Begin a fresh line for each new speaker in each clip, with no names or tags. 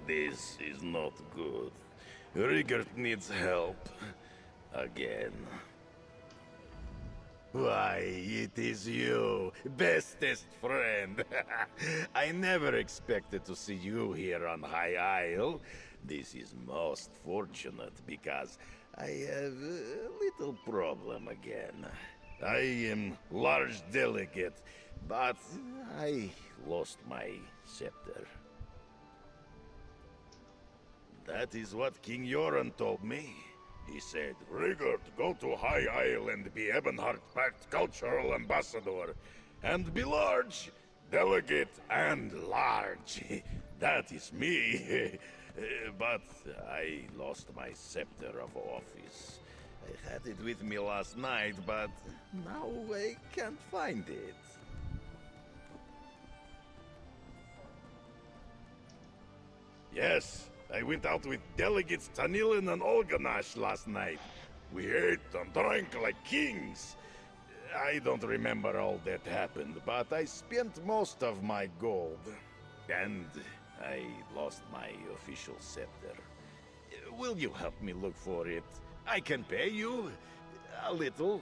This is not good. Rigurt needs help. Again. Why, it is you, bestest friend. I never expected to see you here on High Isle. This is most fortunate because I have a little problem again. I am large delegate, but I lost my scepter. That is what King Yoren told me. He said, Rigurt, go to High Isle and be Ebonheart Pact Cultural Ambassador. And be large, delegate, and large. That is me. But I lost my scepter of office. I had it with me last night, but now I can't find it. Yes, I went out with delegates Tanilin and Olganash last night. We ate and drank like kings. I don't remember all that happened, but I spent most of my gold. And I lost my official scepter. Will you help me look for it? I can pay you a little.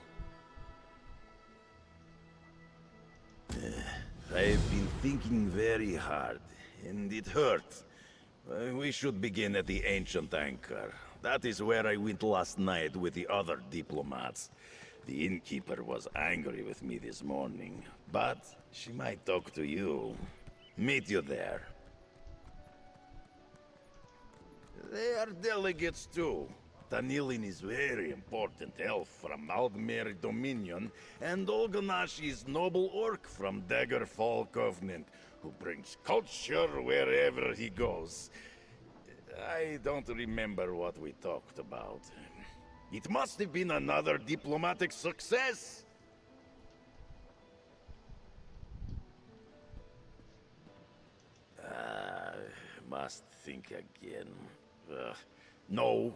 I've been thinking very hard, and it hurts. We should begin at the Ancient Anchor. That is where I went last night with the other diplomats. The innkeeper was angry with me this morning, but she might talk to you. Meet you there. They are delegates too. Tanilin is very important elf from Aldmere Dominion, and Olganash is noble orc from Daggerfall Covenant, who brings culture wherever he goes. I don't remember what we talked about. It must have been another diplomatic success. Must think again. No.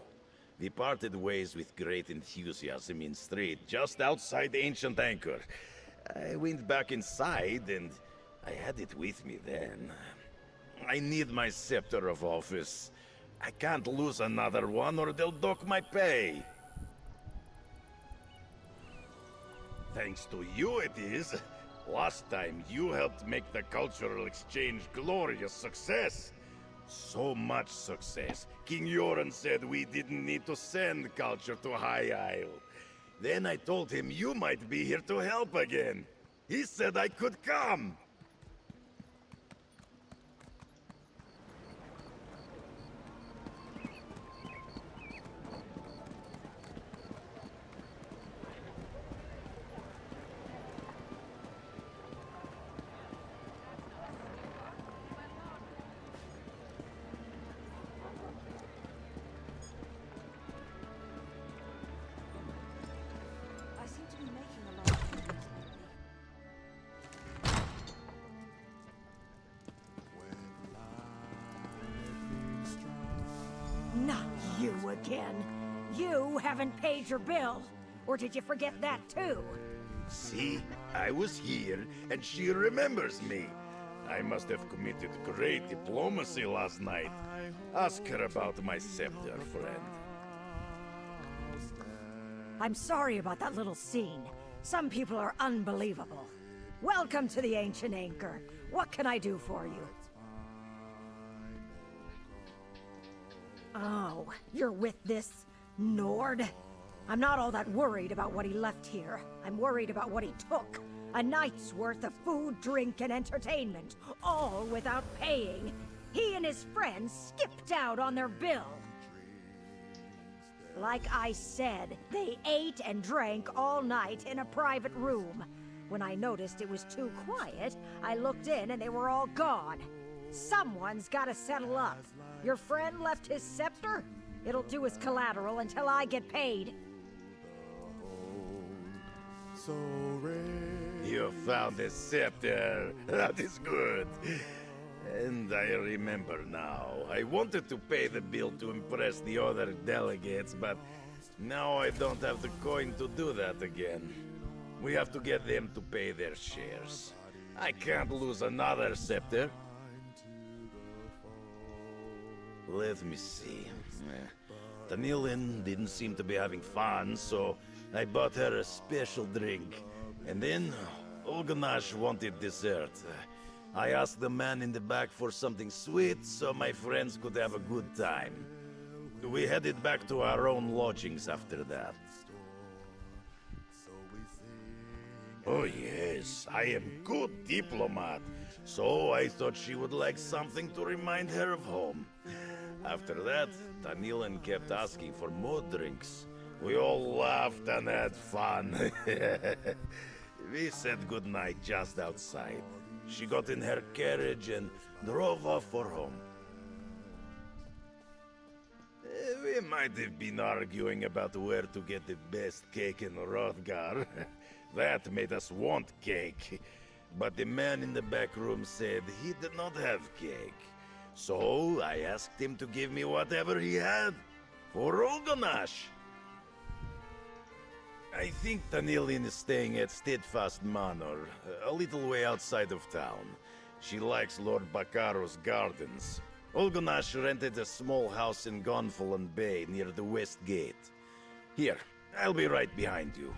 We parted ways with great enthusiasm in Street, just outside the Ancient Anchor. I went back inside, and I had it with me then. I need my scepter of office. I can't lose another one, or they'll dock my pay. Thanks to you, it is. Last time, you helped make the cultural exchange glorious success. So much success. King Yoren said we didn't need to send culture to High Isle. Then I told him you might be here to help again. He said I could come.
I seem to be making a lot of progress lately. Not you again. You haven't paid your bill. Or did you forget that too?
See? I was here, and she remembers me. I must have committed great diplomacy last night. Ask her about my scepter, friend.
I'm sorry about that little scene. Some people are unbelievable. Welcome to the Ancient Anchor. What can I do for you? Oh, you're with this Nord? I'm not all that worried about what he left here. I'm worried about what he took. A night's worth of food, drink, and entertainment, all without paying. He and his friends skipped out on their bill. Like I said, they ate and drank all night in a private room. When I noticed it was too quiet, I looked in and they were all gone. Someone's gotta settle up. Your friend left his scepter? It'll do as collateral until I get paid.
You found the scepter. That is good. And I remember now. I wanted to pay the bill to impress the other delegates, but now I don't have the coin to do that again. We have to get them to pay their shares. I can't lose another scepter. Let me see. Tanilin didn't seem to be having fun, so I bought her a special drink. And then Olganash wanted dessert. I asked the man in the back for something sweet so my friends could have a good time. We headed back to our own lodgings after that. Oh yes, I am good diplomat, so I thought she would like something to remind her of home. After that, Tanilin kept asking for more drinks. We all laughed and had fun. We said goodnight just outside. She got in her carriage and drove off for home. We might have been arguing about where to get the best cake in Hrothgar. That made us want cake. But the man in the back room said he did not have cake. So I asked him to give me whatever he had for Olganash. I think Tanilin is staying at Steadfast Manor, a little way outside of town. She likes Lord Bakaro's gardens. Olganash rented a small house in Gonfalon Bay near the West Gate. Here, I'll be right behind you,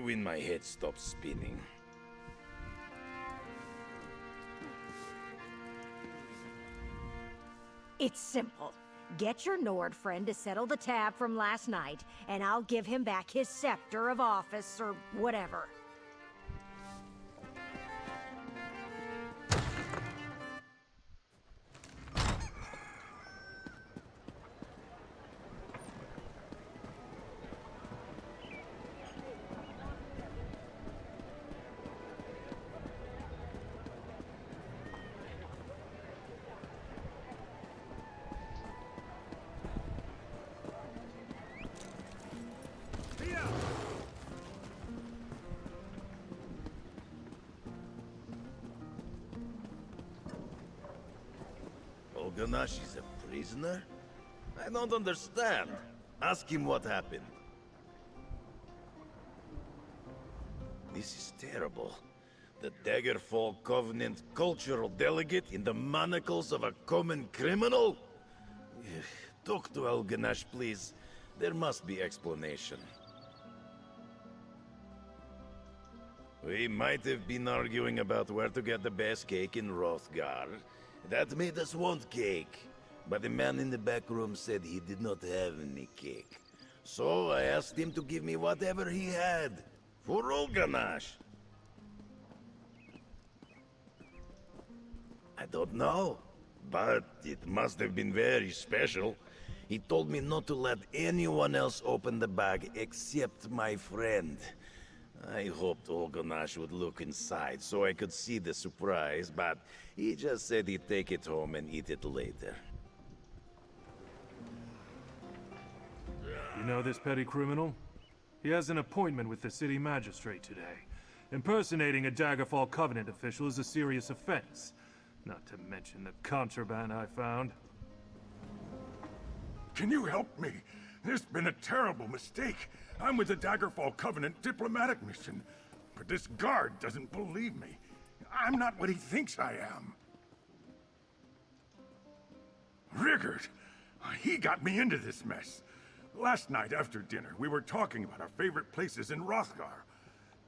when my head stops spinning.
It's simple. Get your Nord friend to settle the tab from last night, and I'll give him back his scepter of office or whatever.
Olganash is a prisoner? I don't understand. Ask him what happened. This is terrible. The Daggerfall Covenant cultural delegate in the manacles of a common criminal? Talk to Olganash, please. There must be explanation. We might have been arguing about where to get the best cake in Hrothgar. That made us want cake. But the man in the back room said he did not have any cake. So I asked him to give me whatever he had. For Olganash. I don't know. But it must have been very special. He told me not to let anyone else open the bag except my friend. I hoped Olganash would look inside so I could see the surprise, but he just said he'd take it home and eat it later.
You know this petty criminal? He has an appointment with the city magistrate today. Impersonating a Daggerfall Covenant official is a serious offense. Not to mention the contraband I found.
Can you help me? There's been a terrible mistake. I'm with the Daggerfall Covenant diplomatic mission. But this guard doesn't believe me. I'm not what he thinks I am. Rigurt! He got me into this mess. Last night after dinner, we were talking about our favorite places in Hrothgar.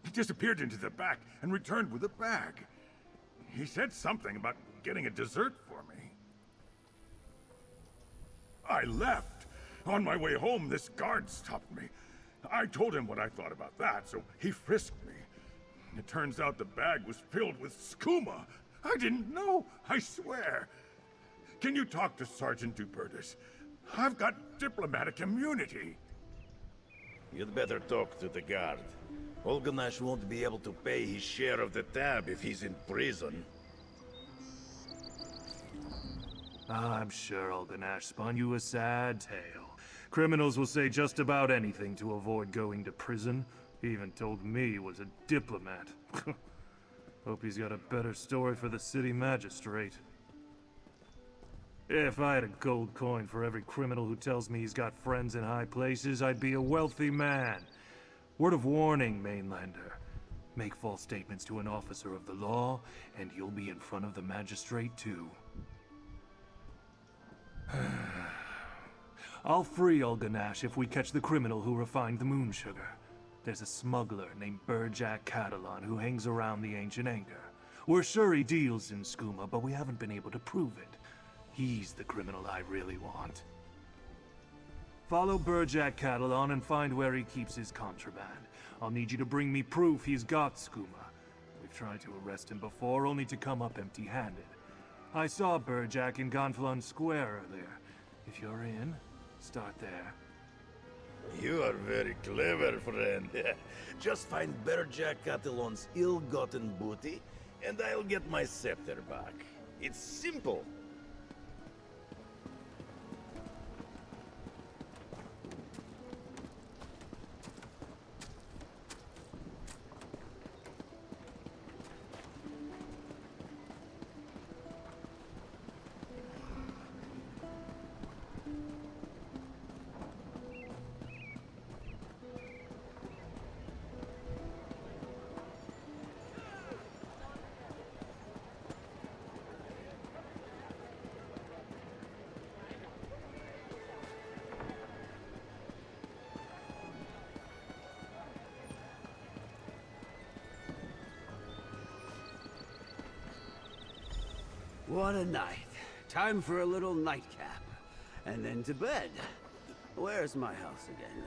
He disappeared into the back and returned with a bag. He said something about getting a dessert for me. I left. On my way home, this guard stopped me. I told him what I thought about that, so he frisked me. It turns out the bag was filled with skooma. I didn't know, I swear. Can you talk to Sergeant Dupertis? I've got diplomatic immunity.
You'd better talk to the guard. Olganash won't be able to pay his share of the tab if he's in prison.
I'm sure Olganash spun you a sad tale. Criminals will say just about anything to avoid going to prison. He even told me he was a diplomat. Hope he's got a better story for the city magistrate. If I had a gold coin for every criminal who tells me he's got friends in high places, I'd be a wealthy man. Word of warning, Mainlander. Make false statements to an officer of the law, and you'll be in front of the magistrate too. I'll free Ulganash if we catch the criminal who refined the moon sugar. There's a smuggler named Burjack Catalan who hangs around the Ancient Anchor. We're sure he deals in skooma, but we haven't been able to prove it. He's the criminal I really want. Follow Burjack Catalan and find where he keeps his contraband. I'll need you to bring me proof he's got skooma. We've tried to arrest him before, only to come up empty-handed. I saw Burjack in Gonfalon Square earlier. If you're in, start there.
You are very clever, friend. Just find Berjack Catalan's ill-gotten booty, and I'll get my scepter back. It's simple.
What a night. Time for a little nightcap. And then to bed. Where's my house again?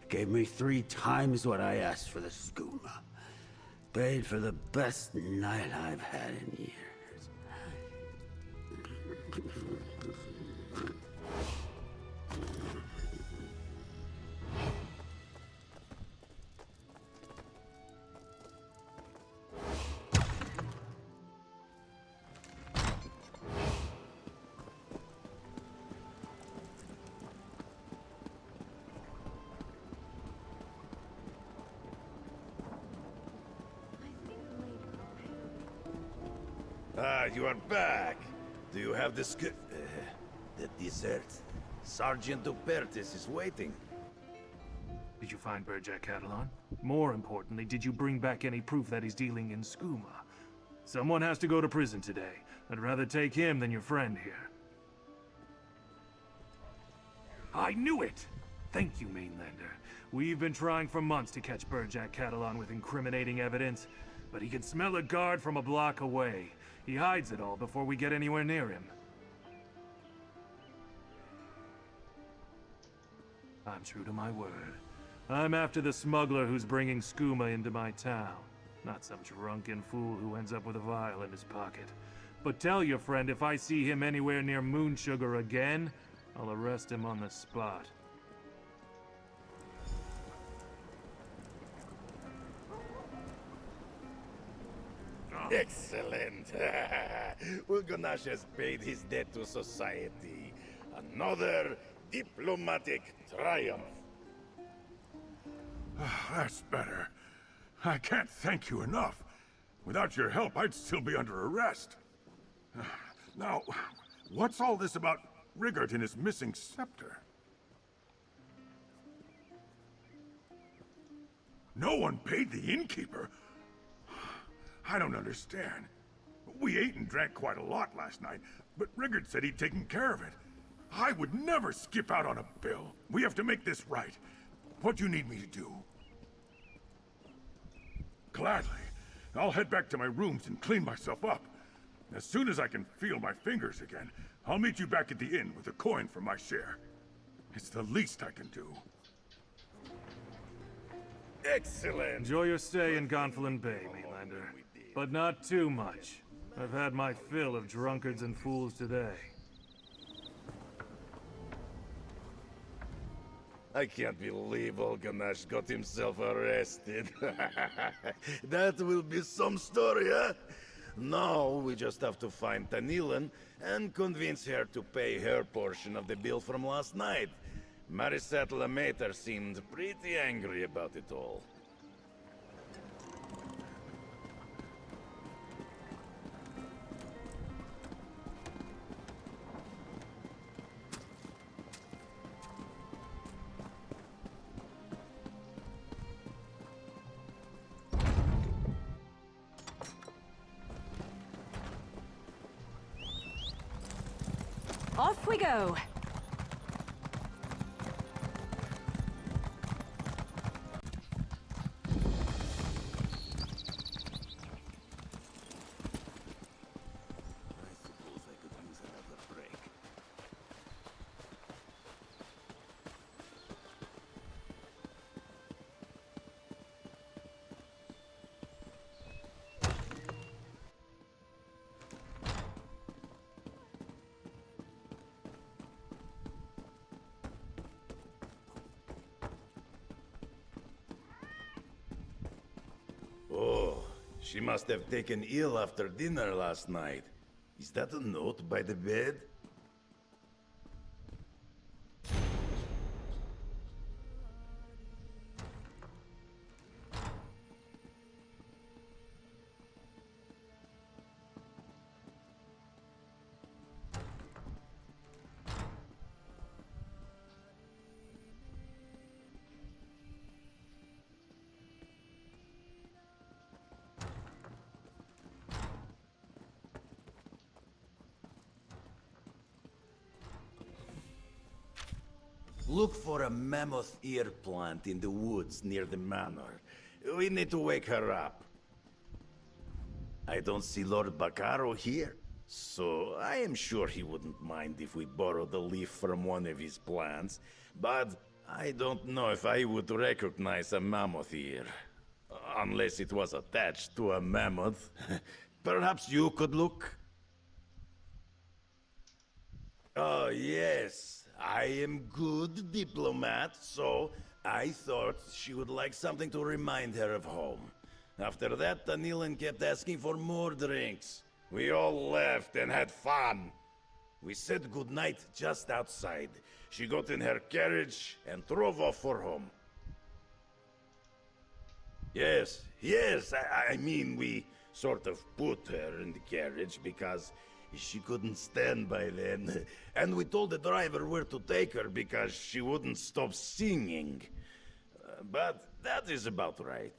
Gave me 3 times what I asked for the skooma. Paid for the best night I've had in years.
Ah, you are back. Do you have the the dessert? Sergeant Dupertis is waiting.
Did you find Burjack Catalan? More importantly, did you bring back any proof that he's dealing in skooma? Someone has to go to prison today. I'd rather take him than your friend here. I knew it! Thank you, Mainlander. We've been trying for months to catch Burjack Catalan with incriminating evidence, but he can smell a guard from a block away. He hides it all before we get anywhere near him. I'm true to my word. I'm after the smuggler who's bringing skooma into my town, not some drunken fool who ends up with a vial in his pocket. But tell your friend if I see him anywhere near Moon Sugar again, I'll arrest him on the spot.
Excellent. Ulgonash has paid his debt to society. Another diplomatic triumph.
That's better. I can't thank you enough. Without your help, I'd still be under arrest. Now, what's all this about Rigurt and his missing scepter? No one paid the innkeeper? I don't understand. We ate and drank quite a lot last night, but Rigurt said he'd taken care of it. I would never skip out on a bill. We have to make this right. What do you need me to do? Gladly. I'll head back to my rooms and clean myself up. As soon as I can feel my fingers again, I'll meet you back at the inn with a coin for my share. It's the least I can do.
Excellent.
Enjoy your stay in Gonfalon Bay, Mainlander. But not too much. I've had my fill of drunkards and fools today.
I can't believe Ulgonash got himself arrested. That will be some story, huh? Now we just have to find Tanilan and convince her to pay her portion of the bill from last night. Marisette Lemaitre seemed pretty angry about it all.
Off we go!
Oh, she must have taken ill after dinner last night. Is that a note by the bed? Look for a mammoth ear plant in the woods near the manor. We need to wake her up. I don't see Lord Baccaro here, so I am sure he wouldn't mind if we borrowed a leaf from one of his plants, but I don't know if I would recognize a mammoth ear. Unless it was attached to a mammoth. Perhaps you could look? Oh, yes. I am good diplomat, so I thought she would like something to remind her of home. After that, Tanilan kept asking for more drinks. We all left and had fun. We said goodnight just outside. She got in her carriage and drove off for home. Yes, I mean, we sort of put her in the carriage because she couldn't stand by then. And we told the driver where to take her because she wouldn't stop singing. But that is about right.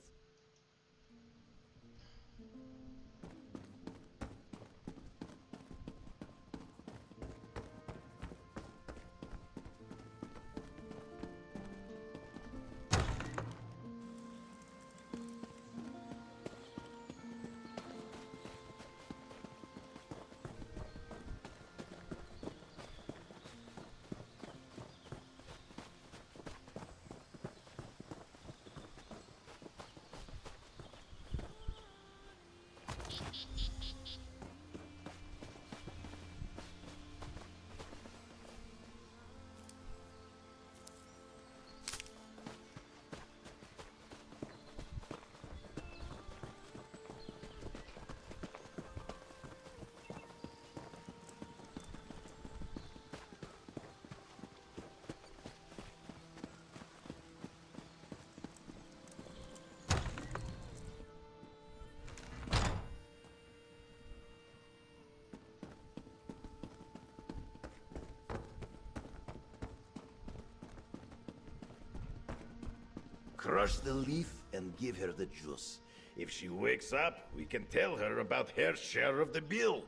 Crush the leaf and give her the juice. If she wakes up, we can tell her about her share of the bill.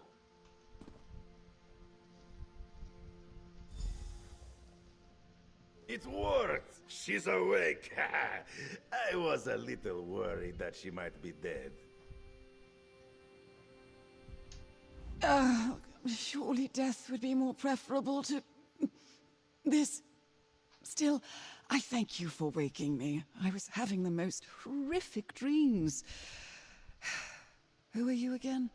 It worked! She's awake! I was a little worried that she might be dead.
Surely death would be more preferable to this. Still, I thank you for waking me. I was having the most horrific dreams. Who are you again?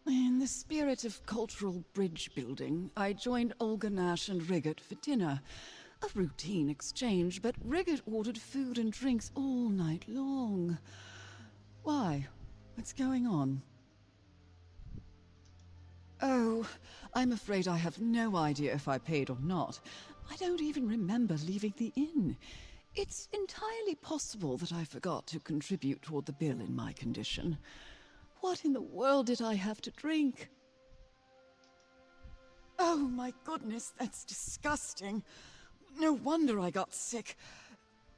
In the spirit of cultural bridge building, I joined Olga Nash and Rigurt for dinner. A routine exchange, but Rigurt ordered food and drinks all night long. Why? What's going on? Oh, I'm afraid I have no idea if I paid or not. I don't even remember leaving the inn. It's entirely possible that I forgot to contribute toward the bill in my condition. What in the world did I have to drink? Oh my goodness, that's disgusting. No wonder I got sick.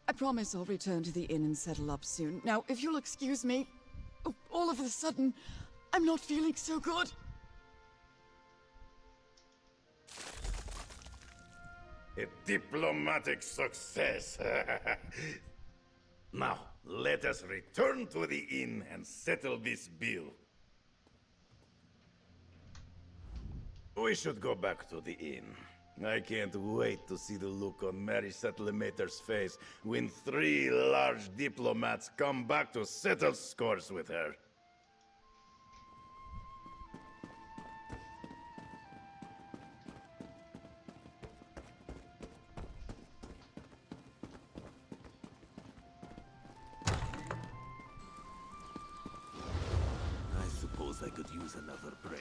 I promise I'll return to the inn and settle up soon. Now, if you'll excuse me, all of a sudden, I'm not feeling so good.
A diplomatic success. Now, let us return to the inn and settle this bill. We should go back to the inn. I can't wait to see the look on Marisette Lemaitre's face when 3 large diplomats come back to settle scores with her. I suppose I could use another break.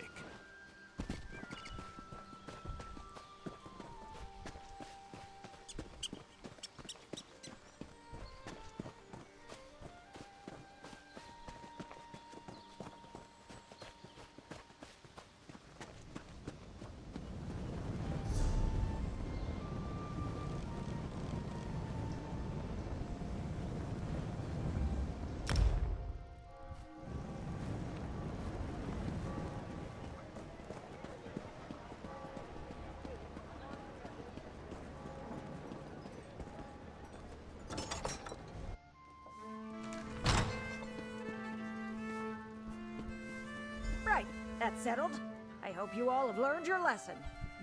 Right, that's settled. I hope you all have learned your lesson.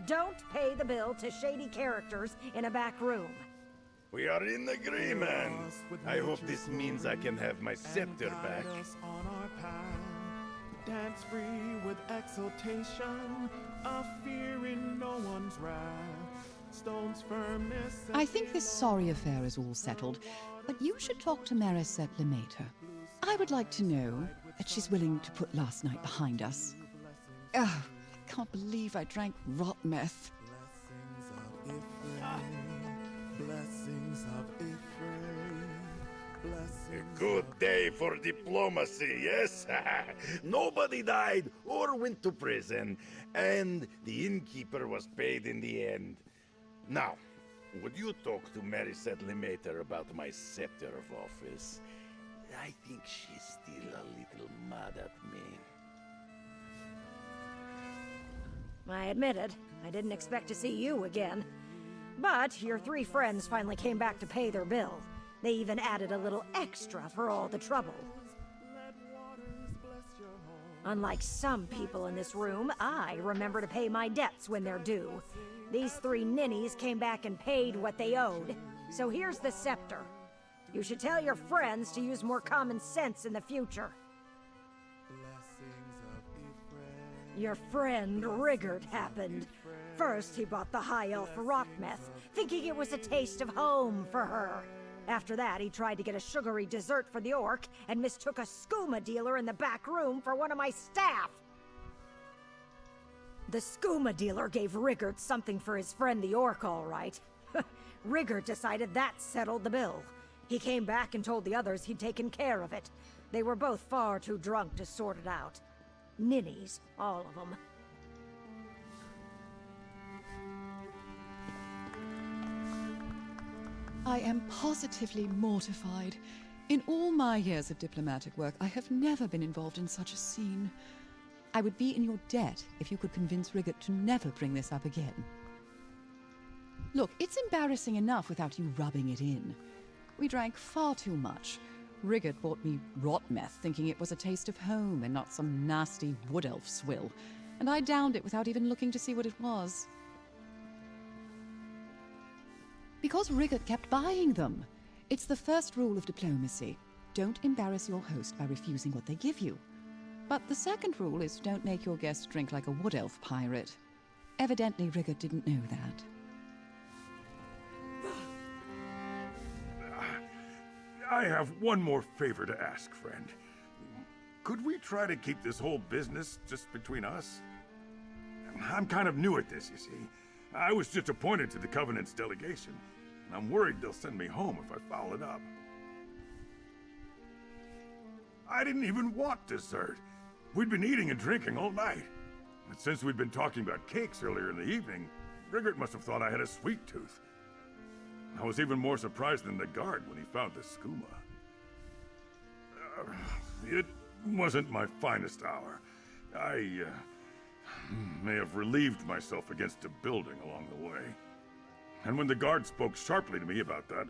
Don't pay the bill to shady characters in a back room.
We are in agreement. I hope this means I can have my scepter back.
On our path, dance free with exultation, a fear in no one's wrath. Stone's firmness.
I think this sorry affair is all settled, but you should talk to Marisette Lemaitre. I would like to know that she's willing to put last night behind us. Oh, I can't believe I drank rot meth.
Blessings of Ephraim.
A good day for diplomacy, yes? Nobody died or went to prison, and the innkeeper was paid in the end. Now, would you talk to Marisette Lemaitre about my scepter of office? I think she's still a little mad at me.
I admit it, I didn't expect to see you again. But your 3 friends finally came back to pay their bill. They even added a little extra for all the trouble. Unlike some people in this room, I remember to pay my debts when they're due. These 3 ninnies came back and paid what they owed. So here's the scepter. You should tell your friends to use more common sense in the future. Your friend Rigurt happened. First, he bought the high elf rot meth, thinking it was a taste of home for her. After that, he tried to get a sugary dessert for the orc and mistook a skooma dealer in the back room for one of my staff. The skooma dealer gave Rigurt something for his friend the orc, all right. Rigurt decided that settled the bill. He came back and told the others he'd taken care of it. They were both far too drunk to sort it out. Ninnies, all of them.
I am positively mortified. In all my years of diplomatic work, I have never been involved in such a scene. I would be in your debt if you could convince Rigurt to never bring this up again. Look, it's embarrassing enough without you rubbing it in. We drank far too much. Rigurt bought me rot meth, thinking it was a taste of home and not some nasty wood elf swill, and I downed it without even looking to see what it was. Because Rigurt kept buying them. It's the first rule of diplomacy. Don't embarrass your host by refusing what they give you. But the second rule is don't make your guests drink like a wood elf pirate. Evidently, Rigurt didn't know that.
I have one more favor to ask, friend. Could we try to keep this whole business just between us? I'm kind of new at this, you see. I was just appointed to the Covenant's delegation, and I'm worried they'll send me home if I foul it up. I didn't even want dessert. We'd been eating and drinking all night. And since we'd been talking about cakes earlier in the evening, Rigurt must have thought I had a sweet tooth. I was even more surprised than the guard when he found the skooma. It wasn't my finest hour. I may have relieved myself against a building along the way. And when the guard spoke sharply to me about that,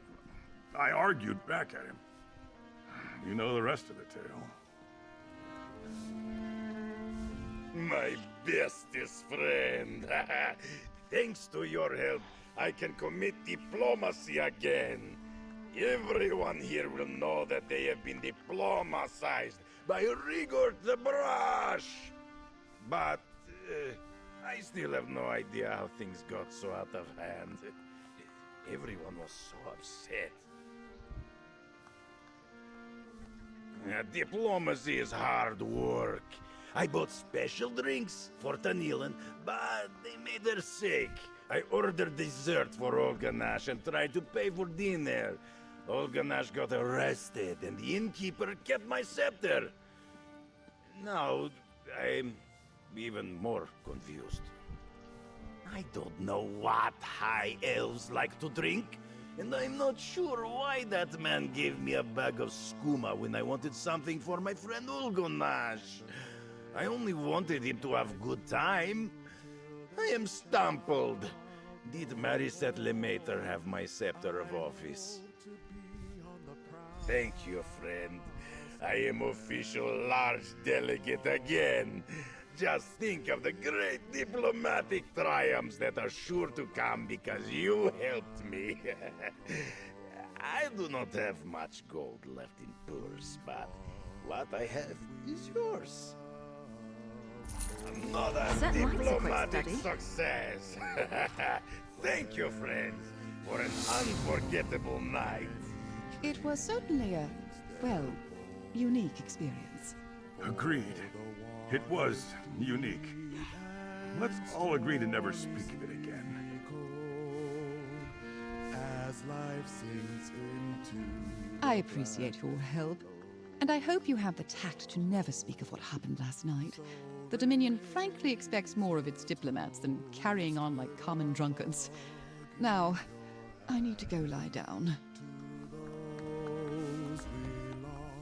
I argued back at him. You know the rest of the tale.
My bestest friend. Thanks to your help, I can commit diplomacy again. Everyone here will know that they have been diplomacized by Rigurt the Brash. But I still have no idea how things got so out of hand. Everyone was so upset. Diplomacy is hard work. I bought special drinks for Tanilin, but they made her sick. I ordered dessert for Olganash and tried to pay for dinner. Olganash got arrested, and the innkeeper kept my scepter. Now, I'm even more confused. I don't know what high elves like to drink, and I'm not sure why that man gave me a bag of skooma when I wanted something for my friend Olganash. I only wanted him to have good time. I am stumbled. Did Marisette Lemaitre have my scepter of office? Thank you, friend. I am official large delegate again. Just think of the great diplomatic triumphs that are sure to come because you helped me. I do not have much gold left in purse, but what I have is yours. Another
Certainly likes a quick
diplomatic
study.
success. Thank you, friends, for an unforgettable night.
It was certainly a, well, unique experience.
Agreed. It was unique. Let's all agree to never speak of it again.
As life sinks into
I appreciate your help, and I hope you have the tact to never speak of what happened last night. The Dominion frankly expects more of its diplomats than carrying on like common drunkards. Now, I need to go lie down.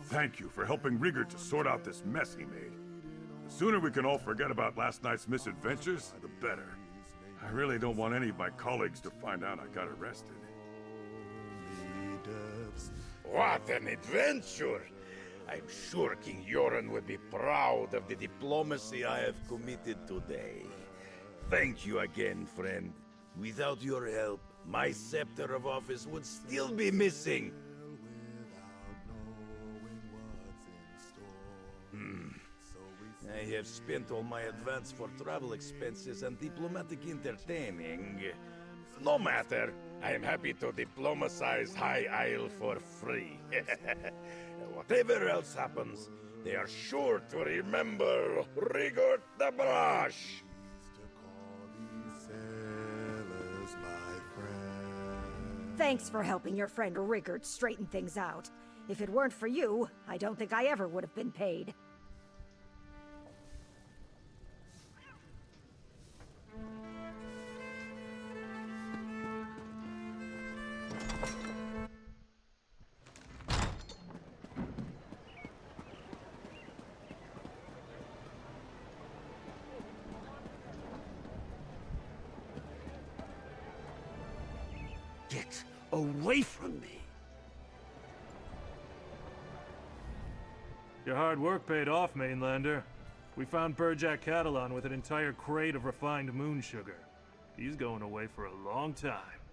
Thank you for helping Rigurt to sort out this mess he made. The sooner we can all forget about last night's misadventures, the better. I really don't want any of my colleagues to find out I got arrested.
What an adventure! I'm sure King Yoren would be proud of the diplomacy I have committed today. Thank you again, friend. Without your help, my scepter of office would still be missing. I have spent all my advance for travel expenses and diplomatic entertaining. No matter, I am happy to diplomacize High Isle for free. Whatever else happens, they are sure to remember Rigurt the Brash.
Thanks for helping your friend Rigurt straighten things out. If it weren't for you, I don't think I ever would have been paid.
away from me.
Your hard work paid off, Mainlander. We found Burjack Catalan with an entire crate of refined moon sugar. He's going away for a long time.